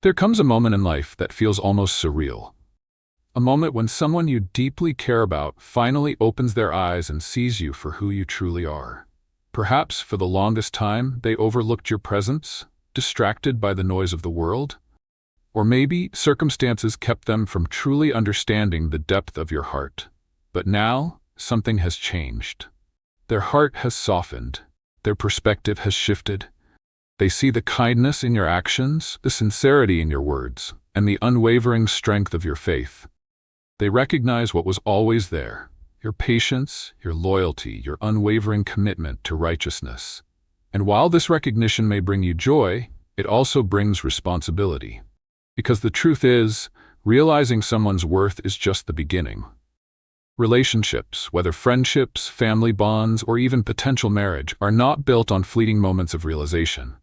There comes a moment in life that feels almost surreal. A moment when someone you deeply care about finally opens their eyes and sees you for who you truly are. Perhaps for the longest time they overlooked your presence, distracted by the noise of the world. Or maybe circumstances kept them from truly understanding the depth of your heart. But now, something has changed. Their heart has softened. Their perspective has shifted. They see the kindness in your actions, the sincerity in your words, and the unwavering strength of your faith. They recognize what was always there: your patience, your loyalty, your unwavering commitment to righteousness. And while this recognition may bring you joy, it also brings responsibility. Because the truth is, realizing someone's worth is just the beginning. Relationships, whether friendships, family bonds, or even potential marriage, are not built on fleeting moments of realization.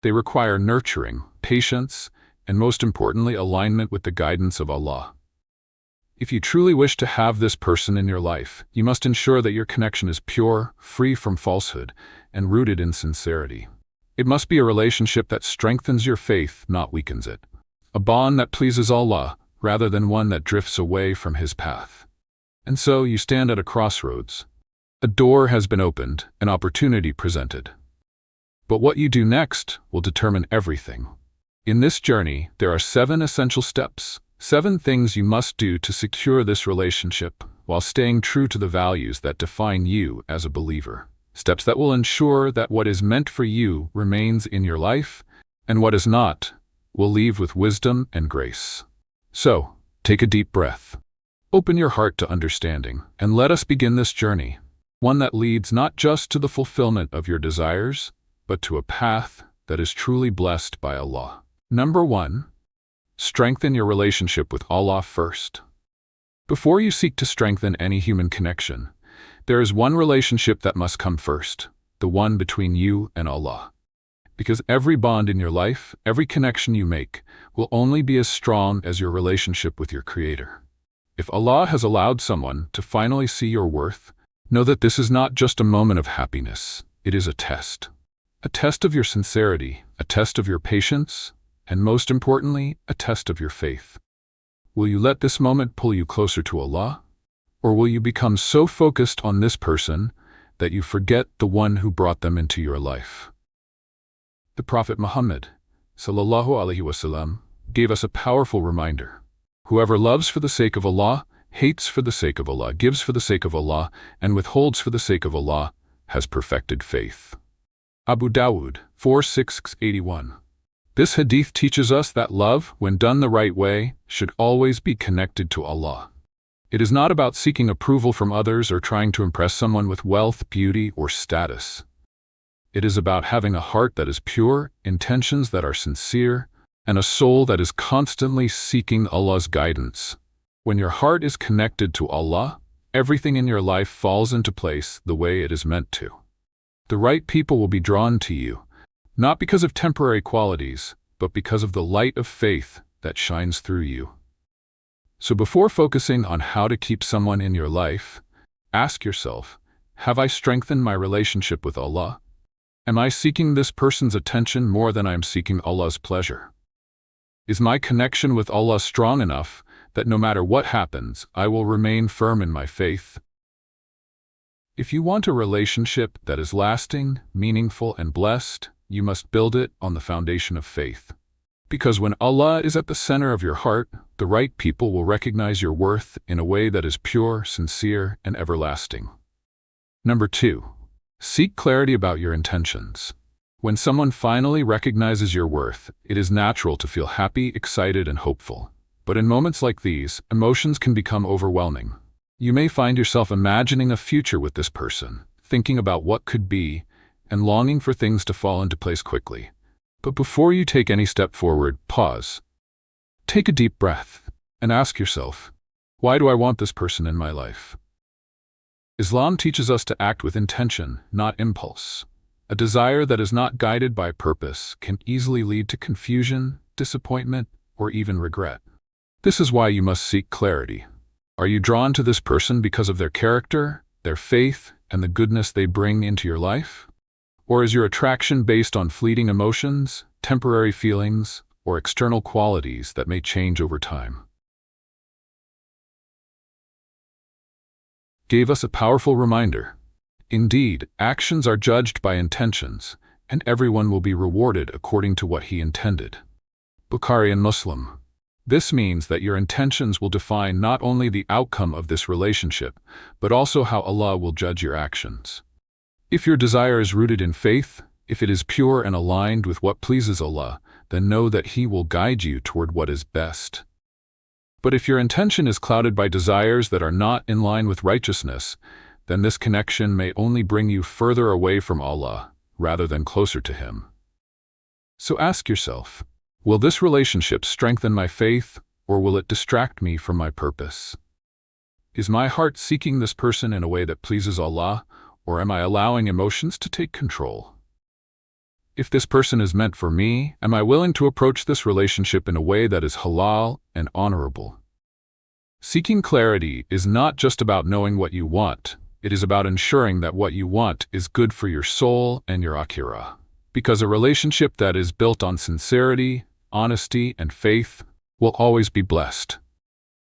They require nurturing, patience, and most importantly, alignment with the guidance of Allah. If you truly wish to have this person in your life, you must ensure that your connection is pure, free from falsehood, and rooted in sincerity. It must be a relationship that strengthens your faith, not weakens it. A bond that pleases Allah, rather than one that drifts away from His path. And so you stand at a crossroads. A door has been opened, an opportunity presented. But what you do next will determine everything. In this journey, there are 7 essential steps, 7 things you must do to secure this relationship while staying true to the values that define you as a believer. Steps that will ensure that what is meant for you remains in your life, and what is not will leave with wisdom and grace. So, take a deep breath. Open your heart to understanding, and let us begin this journey, one that leads not just to the fulfillment of your desires, but to a path that is truly blessed by Allah. Number 1. Strengthen your relationship with Allah first. Before you seek to strengthen any human connection, there is one relationship that must come first, the one between you and Allah. Because every bond in your life, every connection you make, will only be as strong as your relationship with your Creator. If Allah has allowed someone to finally see your worth, know that this is not just a moment of happiness, it is a test. A test of your sincerity, a test of your patience, and most importantly, a test of your faith. Will you let this moment pull you closer to Allah? Or will you become so focused on this person that you forget the one who brought them into your life? The Prophet Muhammad, sallallahu alaihi wasallam, gave us a powerful reminder. Whoever loves for the sake of Allah, hates for the sake of Allah, gives for the sake of Allah, and withholds for the sake of Allah, has perfected faith. Abu Dawud, 4681. This hadith teaches us that love, when done the right way, should always be connected to Allah. It is not about seeking approval from others or trying to impress someone with wealth, beauty, or status. It is about having a heart that is pure, intentions that are sincere, and a soul that is constantly seeking Allah's guidance. When your heart is connected to Allah, everything in your life falls into place the way it is meant to. The right people will be drawn to you, not because of temporary qualities, but because of the light of faith that shines through you. So before focusing on how to keep someone in your life, ask yourself, have I strengthened my relationship with Allah? Am I seeking this person's attention more than I am seeking Allah's pleasure? Is my connection with Allah strong enough that no matter what happens, I will remain firm in my faith? If you want a relationship that is lasting, meaningful, and blessed, you must build it on the foundation of faith. Because when Allah is at the center of your heart, the right people will recognize your worth in a way that is pure, sincere, and everlasting. Number 2. Seek clarity about your intentions. When someone finally recognizes your worth, it is natural to feel happy, excited, and hopeful. But in moments like these, emotions can become overwhelming. You may find yourself imagining a future with this person, thinking about what could be, and longing for things to fall into place quickly. But before you take any step forward, pause. Take a deep breath, and ask yourself, why do I want this person in my life? Islam teaches us to act with intention, not impulse. A desire that is not guided by purpose can easily lead to confusion, disappointment, or even regret. This is why you must seek clarity. Are you drawn to this person because of their character, their faith, and the goodness they bring into your life? Or is your attraction based on fleeting emotions, temporary feelings, or external qualities that may change over time. Gave us a powerful reminder. Indeed, actions are judged by intentions, and everyone will be rewarded according to what he intended. Bukhari and Muslim. This means that your intentions will define not only the outcome of this relationship, but also how Allah will judge your actions. If your desire is rooted in faith, if it is pure and aligned with what pleases Allah, then know that He will guide you toward what is best. But if your intention is clouded by desires that are not in line with righteousness, then this connection may only bring you further away from Allah, rather than closer to Him. So ask yourself, will this relationship strengthen my faith, or will it distract me from my purpose? Is my heart seeking this person in a way that pleases Allah, or am I allowing emotions to take control? If this person is meant for me, am I willing to approach this relationship in a way that is halal and honorable? Seeking clarity is not just about knowing what you want, it is about ensuring that what you want is good for your soul and your akhirah. Because a relationship that is built on sincerity, honesty, and faith will always be blessed.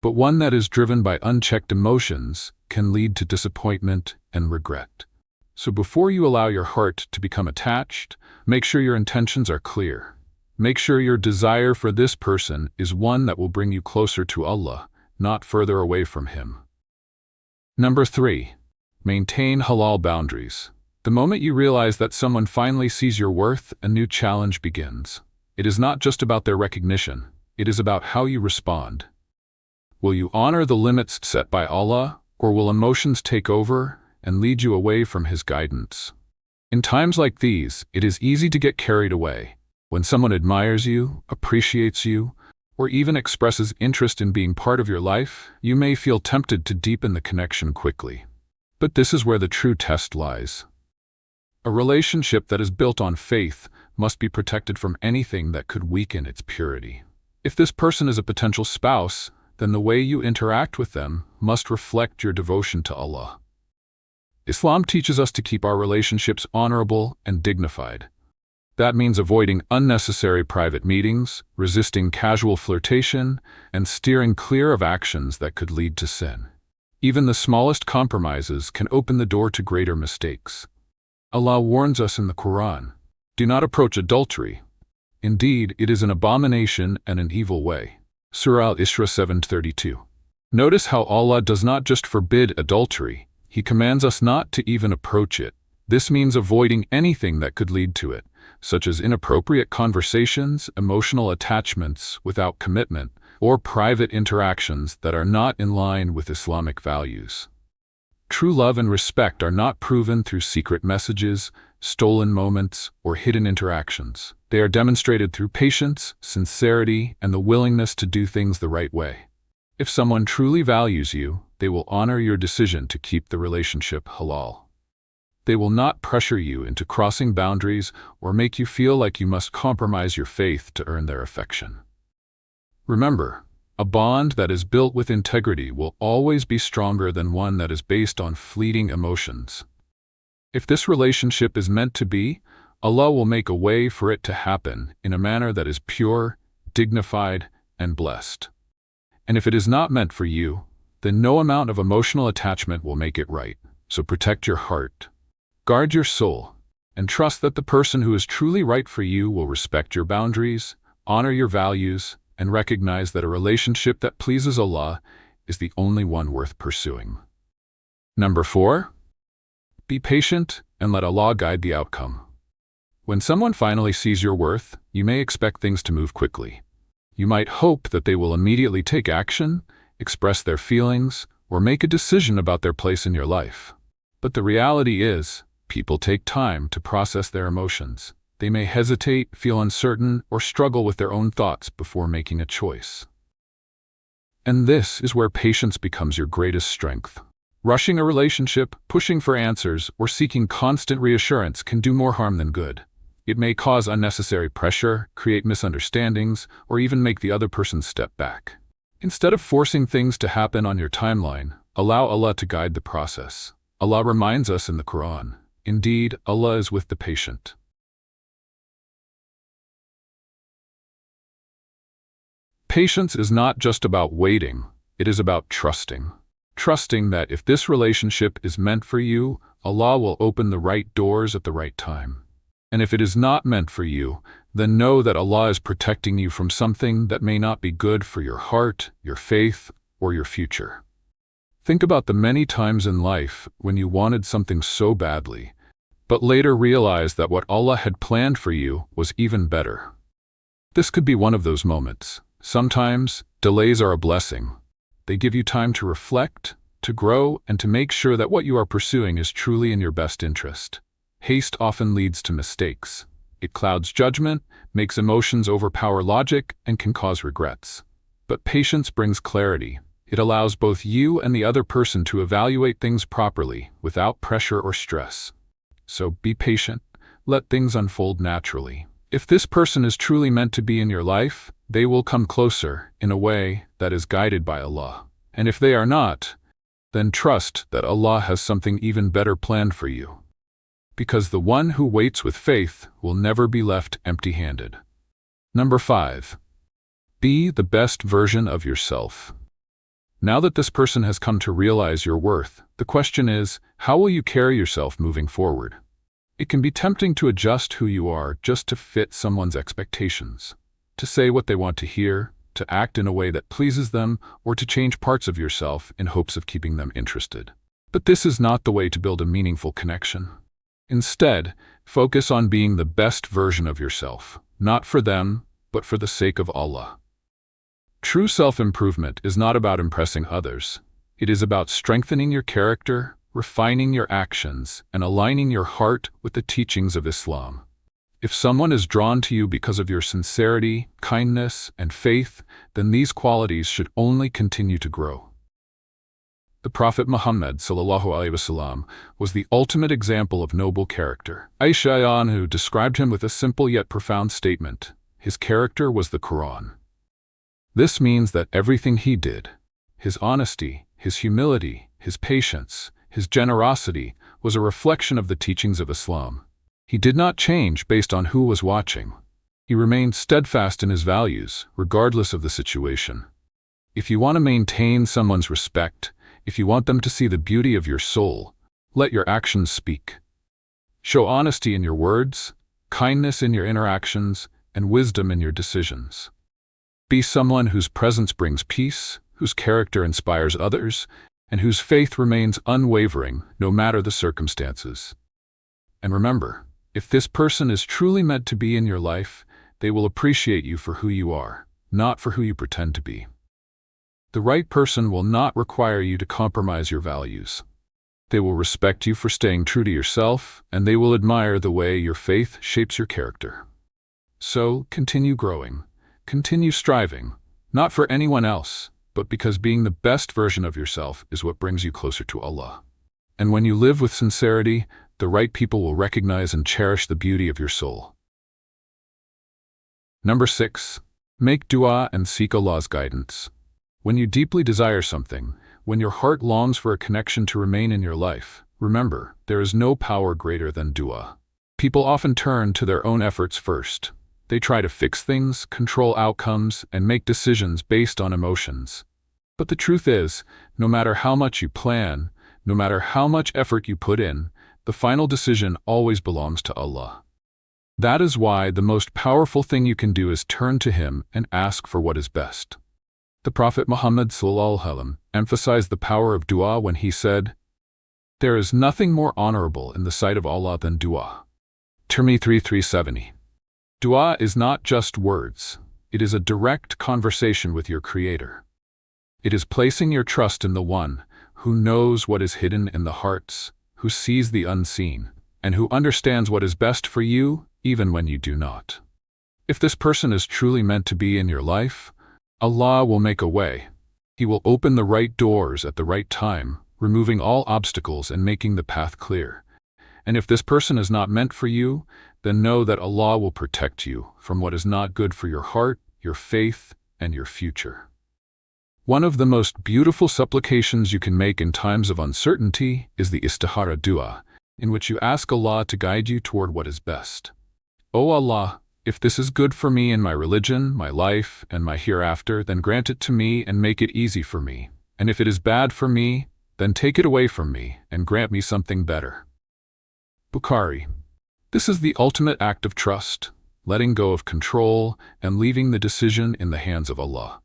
But one that is driven by unchecked emotions can lead to disappointment and regret. So before you allow your heart to become attached, make sure your intentions are clear. Make sure your desire for this person is one that will bring you closer to Allah, not further away from Him. Number 3. Maintain halal boundaries. The moment you realize that someone finally sees your worth, a new challenge begins. It is not just about their recognition, it is about how you respond. Will you honor the limits set by Allah, or will emotions take over and lead you away from His guidance? In times like these, it is easy to get carried away. When someone admires you, appreciates you, or even expresses interest in being part of your life, you may feel tempted to deepen the connection quickly. But this is where the true test lies. A relationship that is built on faith must be protected from anything that could weaken its purity. If this person is a potential spouse, then the way you interact with them must reflect your devotion to Allah. Islam teaches us to keep our relationships honorable and dignified. That means avoiding unnecessary private meetings, resisting casual flirtation, and steering clear of actions that could lead to sin. Even the smallest compromises can open the door to greater mistakes. Allah warns us in the Quran, "Do not approach adultery. Indeed, it is an abomination and an evil way." Surah Al-Isra 7:32. Notice how Allah does not just forbid adultery, He commands us not to even approach it. This means avoiding anything that could lead to it, such as inappropriate conversations, emotional attachments without commitment, or private interactions that are not in line with Islamic values. True love and respect are not proven through secret messages, stolen moments, or hidden interactions. They are demonstrated through patience, sincerity, and the willingness to do things the right way. If someone truly values you, they will honor your decision to keep the relationship halal. They will not pressure you into crossing boundaries or make you feel like you must compromise your faith to earn their affection. Remember, a bond that is built with integrity will always be stronger than one that is based on fleeting emotions. If this relationship is meant to be, Allah will make a way for it to happen in a manner that is pure, dignified, and blessed. And if it is not meant for you, then no amount of emotional attachment will make it right. So protect your heart, guard your soul, and trust that the person who is truly right for you will respect your boundaries, honor your values, and recognize that a relationship that pleases Allah is the only one worth pursuing. Number 4. Be patient and let Allah guide the outcome. When someone finally sees your worth, you may expect things to move quickly. You might hope that they will immediately take action, express their feelings, or make a decision about their place in your life. But the reality is, people take time to process their emotions. They may hesitate, feel uncertain, or struggle with their own thoughts before making a choice. And this is where patience becomes your greatest strength. Rushing a relationship, pushing for answers, or seeking constant reassurance can do more harm than good. It may cause unnecessary pressure, create misunderstandings, or even make the other person step back. Instead of forcing things to happen on your timeline, allow Allah to guide the process. Allah reminds us in the Quran, "Indeed, Allah is with the patient." Patience is not just about waiting, it is about trusting. Trusting that if this relationship is meant for you, Allah will open the right doors at the right time. And if it is not meant for you, then know that Allah is protecting you from something that may not be good for your heart, your faith, or your future. Think about the many times in life when you wanted something so badly, but later realized that what Allah had planned for you was even better. This could be one of those moments. Sometimes, delays are a blessing. They give you time to reflect, to grow, and to make sure that what you are pursuing is truly in your best interest. Haste often leads to mistakes. It clouds judgment, makes emotions overpower logic, and can cause regrets. But patience brings clarity. It allows both you and the other person to evaluate things properly, without pressure or stress. So be patient. Let things unfold naturally. If this person is truly meant to be in your life, they will come closer in a way that is guided by Allah. And if they are not, then trust that Allah has something even better planned for you. Because the one who waits with faith will never be left empty-handed. Number 5. Be the best version of yourself. Now that this person has come to realize your worth, the question is, how will you carry yourself moving forward? It can be tempting to adjust who you are just to fit someone's expectations, to say what they want to hear, to act in a way that pleases them, or to change parts of yourself in hopes of keeping them interested. But this is not the way to build a meaningful connection. Instead, focus on being the best version of yourself, not for them, but for the sake of Allah. True self-improvement is not about impressing others. It is about strengthening your character, refining your actions, and aligning your heart with the teachings of Islam. If someone is drawn to you because of your sincerity, kindness, and faith, then these qualities should only continue to grow. The Prophet Muhammad ﷺ was the ultimate example of noble character. Aisha anhu described him with a simple yet profound statement: his character was the Quran. This means that everything he did, his honesty, his humility, his patience, his generosity, was a reflection of the teachings of Islam. He did not change based on who was watching. He remained steadfast in his values, regardless of the situation. If you want to maintain someone's respect, if you want them to see the beauty of your soul, let your actions speak. Show honesty in your words, kindness in your interactions, and wisdom in your decisions. Be someone whose presence brings peace, whose character inspires others, and whose faith remains unwavering no matter the circumstances. And remember, if this person is truly meant to be in your life, they will appreciate you for who you are, not for who you pretend to be. The right person will not require you to compromise your values. They will respect you for staying true to yourself, and they will admire the way your faith shapes your character. So, continue growing. Continue striving, not for anyone else, but because being the best version of yourself is what brings you closer to Allah. And when you live with sincerity, the right people will recognize and cherish the beauty of your soul. Number 6. Make dua and seek Allah's guidance. When you deeply desire something, when your heart longs for a connection to remain in your life, remember, there is no power greater than dua. People often turn to their own efforts first. They try to fix things, control outcomes, and make decisions based on emotions. But the truth is, no matter how much you plan, no matter how much effort you put in, the final decision always belongs to Allah. That is why the most powerful thing you can do is turn to Him and ask for what is best. The Prophet Muhammad ﷺ emphasized the power of dua when he said, "There is nothing more honorable in the sight of Allah than dua." Tirmidhi 370. Dua is not just words. It is a direct conversation with your Creator. It is placing your trust in the One who knows what is hidden in the hearts, who sees the unseen, and who understands what is best for you even when you do not. If this person is truly meant to be in your life, Allah will make a way. He will open the right doors at the right time, removing all obstacles and making the path clear. And if this person is not meant for you, then know that Allah will protect you from what is not good for your heart, your faith, and your future. One of the most beautiful supplications you can make in times of uncertainty is the istikhara dua, in which you ask Allah to guide you toward what is best. O Allah, If this is good for me in my religion, my life, and my hereafter, then grant it to me and make it easy for me. And if it is bad for me, then take it away from me and grant me something better. Bukhari. This is the ultimate act of trust, letting go of control and leaving the decision in the hands of Allah.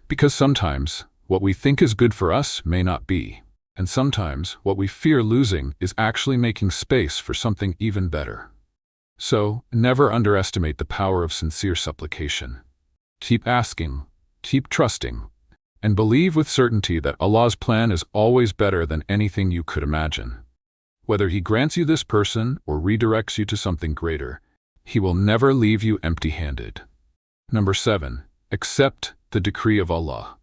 Because sometimes what we think is good for us may not be, and sometimes what we fear losing is actually making space for something even better. So, never underestimate the power of sincere supplication. Keep asking, keep trusting, and believe with certainty that Allah's plan is always better than anything you could imagine. Whether He grants you this person or redirects you to something greater, He will never leave you empty-handed. Number 7. Accept the decree of Allah.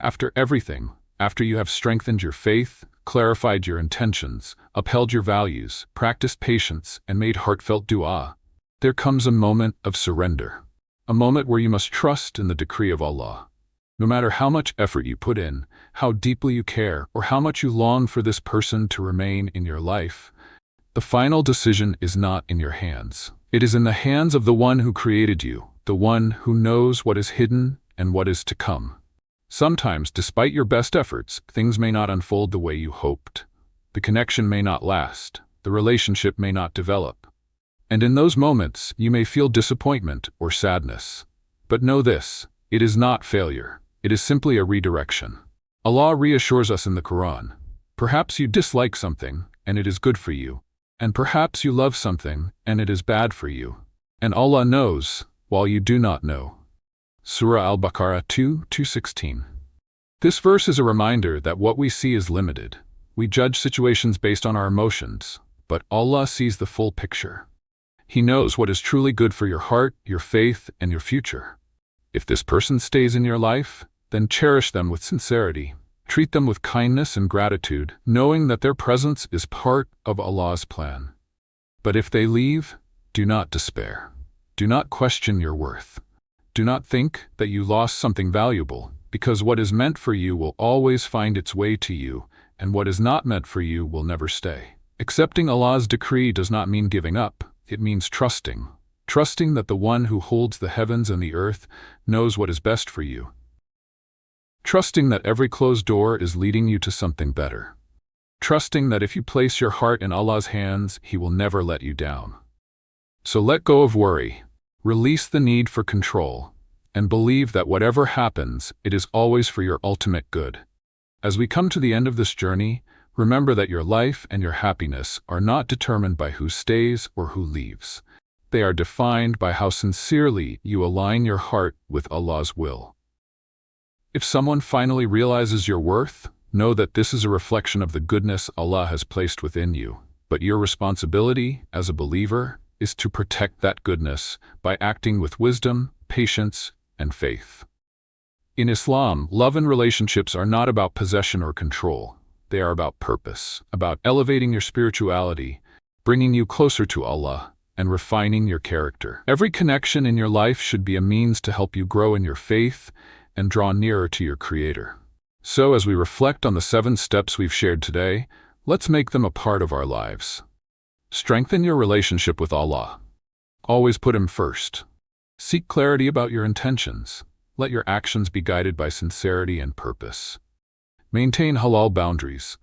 After everything, after you have strengthened your faith, clarified your intentions, upheld your values, practiced patience, and made heartfelt dua, there comes a moment of surrender. A moment where you must trust in the decree of Allah. No matter how much effort you put in, how deeply you care, or how much you long for this person to remain in your life, the final decision is not in your hands. It is in the hands of the one who created you, the one who knows what is hidden and what is to come. Sometimes, despite your best efforts, things may not unfold the way you hoped. The connection may not last. The relationship may not develop. And in those moments, you may feel disappointment or sadness. But know this, it is not failure. It is simply a redirection. Allah reassures us in the Quran. Perhaps you dislike something, and it is good for you. And perhaps you love something, and it is bad for you. And Allah knows, while you do not know. Surah Al-Baqarah 2:216. This verse is a reminder that what we see is limited. We judge situations based on our emotions, but Allah sees the full picture. He knows what is truly good for your heart, your faith, and your future. If this person stays in your life, then cherish them with sincerity. Treat them with kindness and gratitude, knowing that their presence is part of Allah's plan. But if they leave, do not despair. Do not question your worth. Do not think that you lost something valuable, because what is meant for you will always find its way to you, and what is not meant for you will never stay. Accepting Allah's decree does not mean giving up. It means trusting. Trusting that the one who holds the heavens and the earth knows what is best for you. Trusting that every closed door is leading you to something better. Trusting that if you place your heart in Allah's hands, He will never let you down. So let go of worry. Release the need for control, and believe that whatever happens, it is always for your ultimate good. As we come to the end of this journey, remember that your life and your happiness are not determined by who stays or who leaves. They are defined by how sincerely you align your heart with Allah's will. If someone finally realizes your worth, know that this is a reflection of the goodness Allah has placed within you, but your responsibility as a believer is to protect that goodness by acting with wisdom, patience, and faith. In Islam, love and relationships are not about possession or control. They are about purpose, about elevating your spirituality, bringing you closer to Allah, and refining your character. Every connection in your life should be a means to help you grow in your faith and draw nearer to your Creator. So as we reflect on the 7 steps we've shared today, let's make them a part of our lives. Strengthen your relationship with Allah. Always put Him first. Seek clarity about your intentions. Let your actions be guided by sincerity and purpose. Maintain halal boundaries.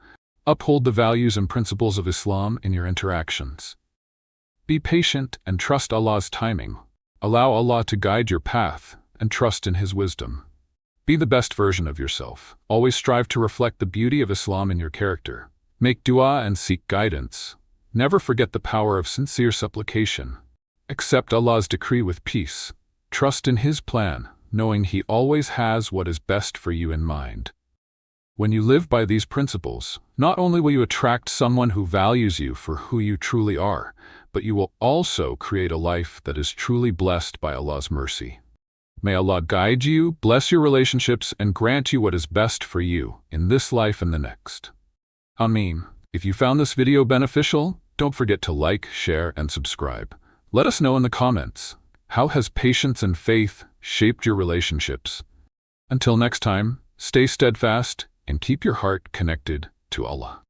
Uphold the values and principles of Islam in your interactions. Be patient and trust Allah's timing. Allow Allah to guide your path and trust in His wisdom. Be the best version of yourself. Always strive to reflect the beauty of Islam in your character. Make dua and seek guidance. Never forget the power of sincere supplication. Accept Allah's decree with peace. Trust in His plan, knowing He always has what is best for you in mind. When you live by these principles, not only will you attract someone who values you for who you truly are, but you will also create a life that is truly blessed by Allah's mercy. May Allah guide you, bless your relationships, and grant you what is best for you in this life and the next. Ameen. If you found this video beneficial, don't forget to like, share, and subscribe. Let us know in the comments, how has patience and faith shaped your relationships? Until next time, stay steadfast and keep your heart connected to Allah.